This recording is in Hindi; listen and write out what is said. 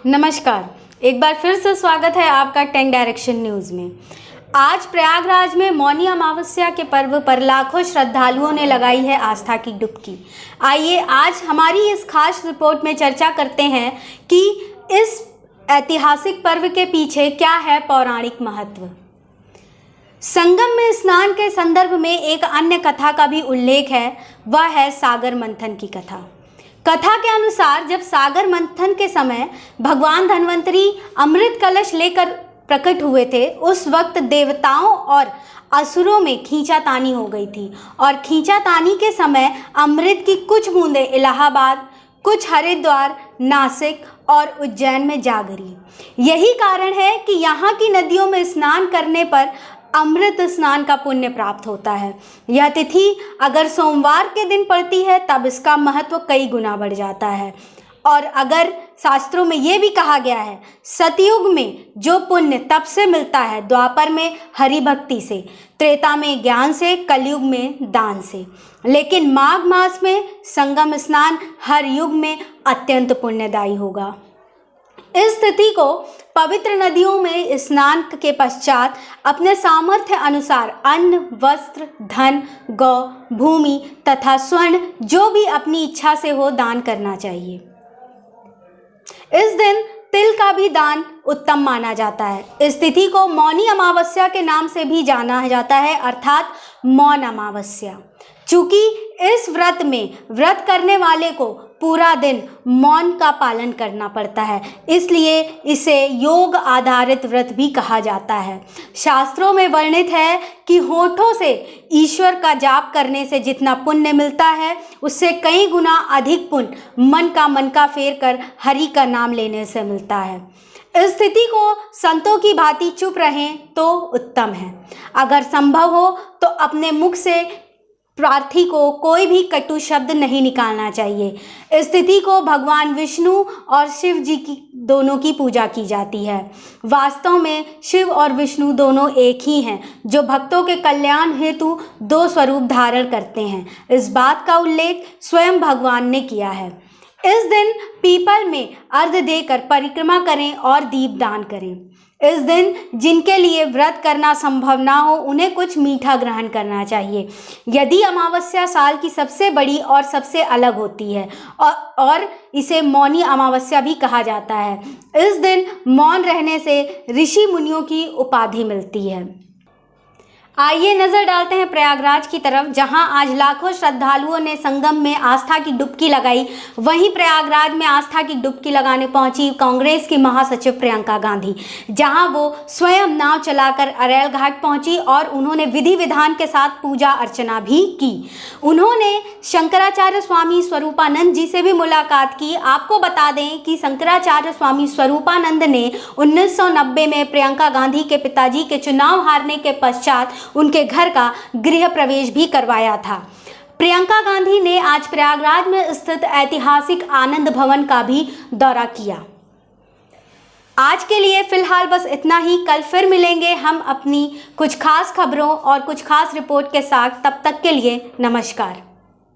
नमस्कार, एक बार फिर से स्वागत है आपका 10 डायरेक्शन न्यूज़ में। आज प्रयागराज में मौनी अमावस्या के पर्व पर लाखों श्रद्धालुओं ने लगाई है आस्था की डुबकी। आइए आज हमारी इस खास रिपोर्ट में चर्चा करते हैं कि इस ऐतिहासिक पर्व के पीछे क्या है पौराणिक महत्व। संगम में स्नान के संदर्भ में एक अन्य कथा का भी उल्लेख है, वह है सागर मंथन की कथा। कथा के अनुसार जब सागर मंथन के समय भगवान धन्वंतरी अमृत कलश लेकर प्रकट हुए थे, उस वक्त देवताओं और असुरों में खींचातानी हो गई थी और खींचातानी के समय अमृत की कुछ बूंदें इलाहाबाद, कुछ हरिद्वार, नासिक और उज्जैन में जा गिरी। यही कारण है कि यहाँ की नदियों में स्नान करने पर अमृत स्नान का पुण्य प्राप्त होता है। यह तिथि अगर सोमवार के दिन पड़ती है तब इसका महत्व कई गुना बढ़ जाता है। और अगर शास्त्रों में ये भी कहा गया है, सतयुग में जो पुण्य तप से मिलता है, द्वापर में हरि भक्ति से, त्रेता में ज्ञान से, कलयुग में दान से, लेकिन माघ मास में संगम स्नान हर युग में अत्यंत पुण्यदायी होगा। इस तिथि को पवित्र नदियों में स्नान के पश्चात अपने सामर्थ्य अनुसार अन्न, वस्त्र, धन, गौ, भूमि तथा स्वर्ण जो भी अपनी इच्छा से हो दान करना चाहिए। इस दिन तिल का भी दान उत्तम माना जाता है। इस तिथि को मौनी अमावस्या के नाम से भी जाना जाता है, अर्थात मौन अमावस्या। चूँकि इस व्रत में व्रत करने वाले को पूरा दिन मौन का पालन करना पड़ता है, इसलिए इसे योग आधारित व्रत भी कहा जाता है। शास्त्रों में वर्णित है कि होठों से ईश्वर का जाप करने से जितना पुण्य मिलता है, उससे कई गुना अधिक पुण्य मन का फेर कर हरि का नाम लेने से मिलता है। इस स्थिति को संतों की भांति चुप रहें तो उत्तम है। अगर संभव हो तो अपने मुख से प्रार्थी को कोई भी कटु शब्द नहीं निकालना चाहिए। इस तिथि को भगवान विष्णु और शिव जी की दोनों की पूजा की जाती है। वास्तव में शिव और विष्णु दोनों एक ही हैं, जो भक्तों के कल्याण हेतु दो स्वरूप धारण करते हैं। इस बात का उल्लेख स्वयं भगवान ने किया है। इस दिन पीपल में अर्घ्य देकर परिक्रमा करें और दीप दान करें। इस दिन जिनके लिए व्रत करना संभव ना हो, उन्हें कुछ मीठा ग्रहण करना चाहिए। यदि अमावस्या साल की सबसे बड़ी और सबसे अलग होती है और इसे मौनी अमावस्या भी कहा जाता है। इस दिन मौन रहने से ऋषि मुनियों की उपाधि मिलती है। आइए नजर डालते हैं प्रयागराज की तरफ, जहां आज लाखों श्रद्धालुओं ने संगम में आस्था की डुबकी लगाई। वहीं प्रयागराज में आस्था की डुबकी लगाने पहुंची कांग्रेस की महासचिव प्रियंका गांधी, जहां वो स्वयं नाव चलाकर अरैल घाट पहुंची और उन्होंने विधि विधान के साथ पूजा अर्चना भी की। उन्होंने शंकराचार्य स्वामी स्वरूपानंद जी से भी मुलाकात की। आपको बता दें कि शंकराचार्य स्वामी स्वरूपानंद ने 1990 में प्रियंका गांधी के पिताजी के चुनाव हारने के पश्चात उनके घर का गृह प्रवेश भी करवाया था। प्रियंका गांधी ने आज प्रयागराज में स्थित ऐतिहासिक आनंद भवन का भी दौरा किया। आज के लिए फिलहाल बस इतना ही। कल फिर मिलेंगे हम अपनी कुछ खास खबरों और कुछ खास रिपोर्ट के साथ। तब तक के लिए नमस्कार।